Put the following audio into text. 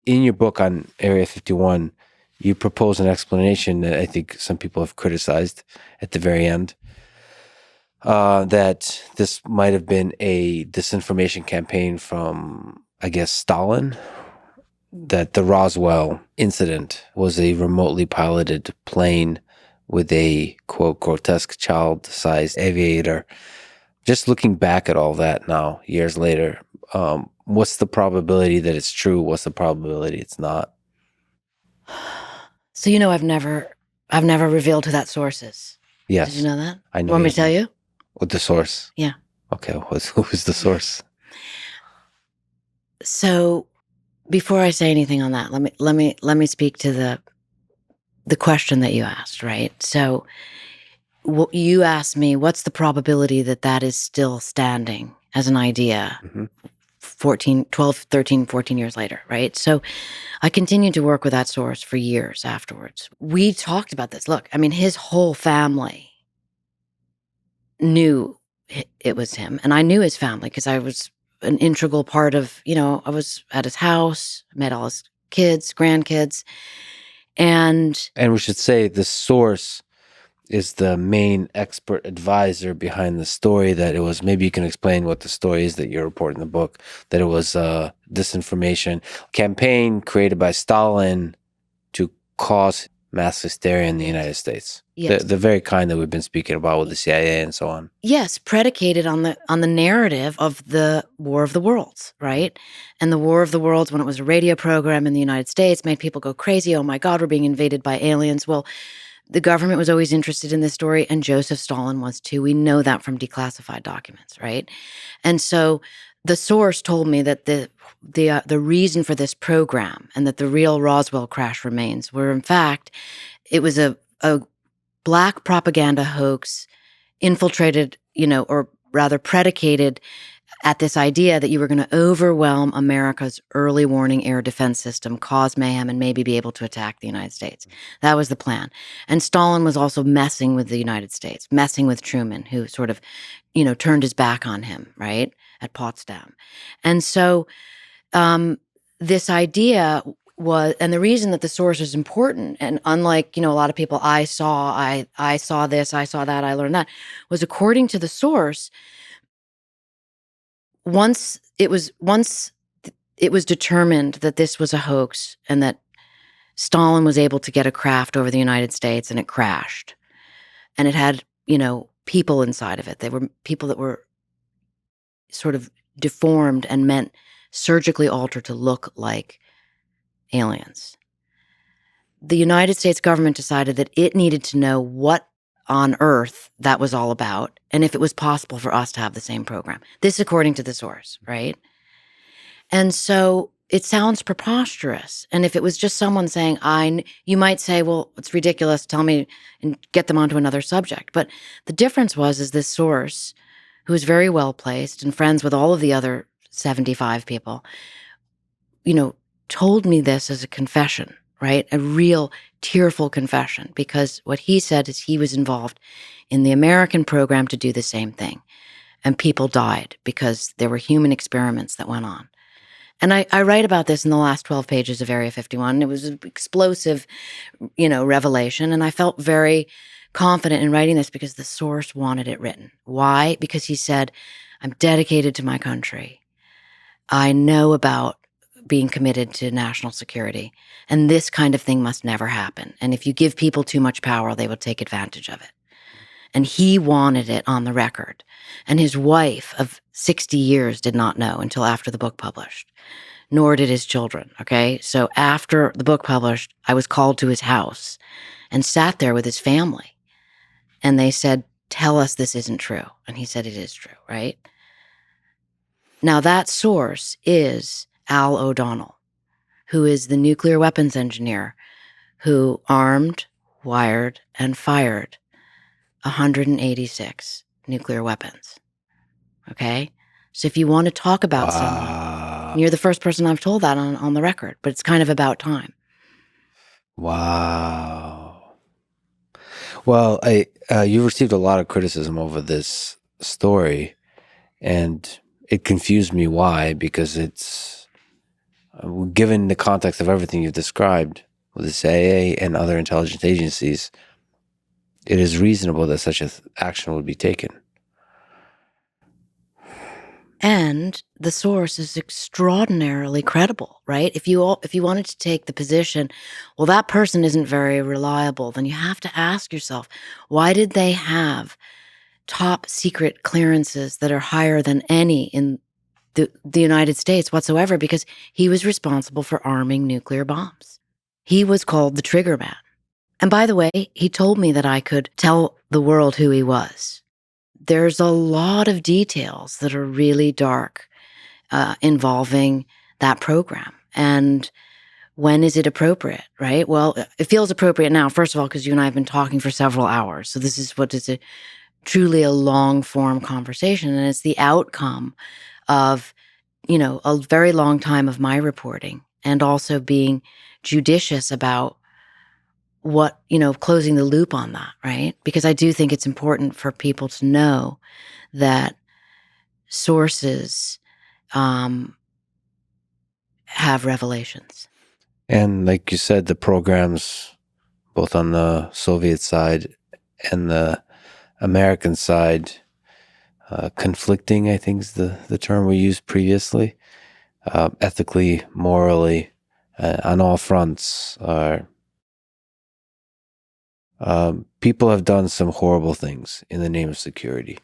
in your book on Area 51, you propose an explanation that I think some people have criticized at the very end, that this might have been a disinformation campaign from, I guess, Stalin, that the Roswell incident was a remotely piloted plane with a, quote, grotesque child-sized aviator. Just looking back at all that now, years later, what's the probability that it's true? What's the probability it's not? So I've never revealed who that source is. Yes. Did you know that? I know. Want me to tell you? What the source? Yeah. Okay, who's the source? So before I say anything on that, let me speak to the question that you asked, right? So you asked me, what's the probability that that is still standing as an idea 12, 13, 14 years later, right? So I continued to work with that source for years afterwards. We talked about this. Look, I mean, his whole family knew it was him. And I knew his family because I was an integral part of, I was at his house, met all his kids, grandkids. And we should say the source is the main expert advisor behind the story, that it was, maybe you can explain what the story is that you report in the book, that it was a disinformation campaign created by Stalin to cause mass hysteria in the United States. Yes. The very kind that we've been speaking about with the CIA and so on. Yes, predicated on the narrative of the War of the Worlds, right? And the War of the Worlds, when it was a radio program in the United States, made people go crazy. Oh my God, we're being invaded by aliens. Well, the government was always interested in this story, and Joseph Stalin was too. We know that from declassified documents, right? And so the source told me that the reason for this program and that the real Roswell crash remains were, in fact, it was a Black propaganda hoax infiltrated, or rather predicated at this idea that you were going to overwhelm America's early warning air defense system, cause mayhem, and maybe be able to attack the United States. That was the plan. And Stalin was also messing with the United States, messing with Truman, who sort of, turned his back on him, right, at Potsdam. And so this idea was, and the reason that the source is important, and unlike, a lot of people, I saw this, I saw that, I learned that, was according to the source, once it was determined that this was a hoax and that Stalin was able to get a craft over the United States and it crashed, and it had, people inside of it. They were people that were sort of deformed and meant surgically altered to look like aliens. The United States government decided that it needed to know what on earth that was all about, and if it was possible for us to have the same program. This according to the source, right? And so it sounds preposterous. And if it was just someone saying, you might say, well, it's ridiculous, tell me, and get them onto another subject. But the difference is this source, who is very well placed and friends with all of the other 75 people, told me this as a confession, right? A real tearful confession, because what he said is he was involved in the American program to do the same thing. And people died because there were human experiments that went on. And I write about this in the last 12 pages of Area 51. It was an explosive, revelation. And I felt very confident in writing this because the source wanted it written. Why? Because he said, I'm dedicated to my country. I know about being committed to national security, and this kind of thing must never happen. And if you give people too much power, they will take advantage of it. And he wanted it on the record. And his wife of 60 years did not know until after the book published, nor did his children, okay? So after the book published, I was called to his house and sat there with his family. And they said, tell us this isn't true. And he said, it is true, right? Now that source is Al O'Donnell, who is the nuclear weapons engineer who armed, wired, and fired 186 nuclear weapons. Okay? So if you want to talk about someone, you're the first person I've told that on the record, but it's kind of about time. Wow. Well, you received a lot of criticism over this story, and it confused me why, because it's Given the context of everything you've described with the CIA and other intelligence agencies, it is reasonable that such an action would be taken. And the source is extraordinarily credible, right? If you wanted to take the position, well, that person isn't very reliable, then you have to ask yourself, why did they have top secret clearances that are higher than any in the United States whatsoever? Because he was responsible for arming nuclear bombs. He was called the trigger man. And by the way, he told me that I could tell the world who he was. There's a lot of details that are really dark involving that program. And when is it appropriate, right? Well, it feels appropriate now, first of all, because you and I have been talking for several hours. So this is what is truly a long form conversation. And it's the outcome of, a very long time of my reporting and also being judicious about what, closing the loop on that, right? Because I do think it's important for people to know that sources have revelations. And like you said, the programs, both on the Soviet side and the American side, conflicting, I think is the term we used previously, ethically, morally, on all fronts. People have done some horrible things in the name of security.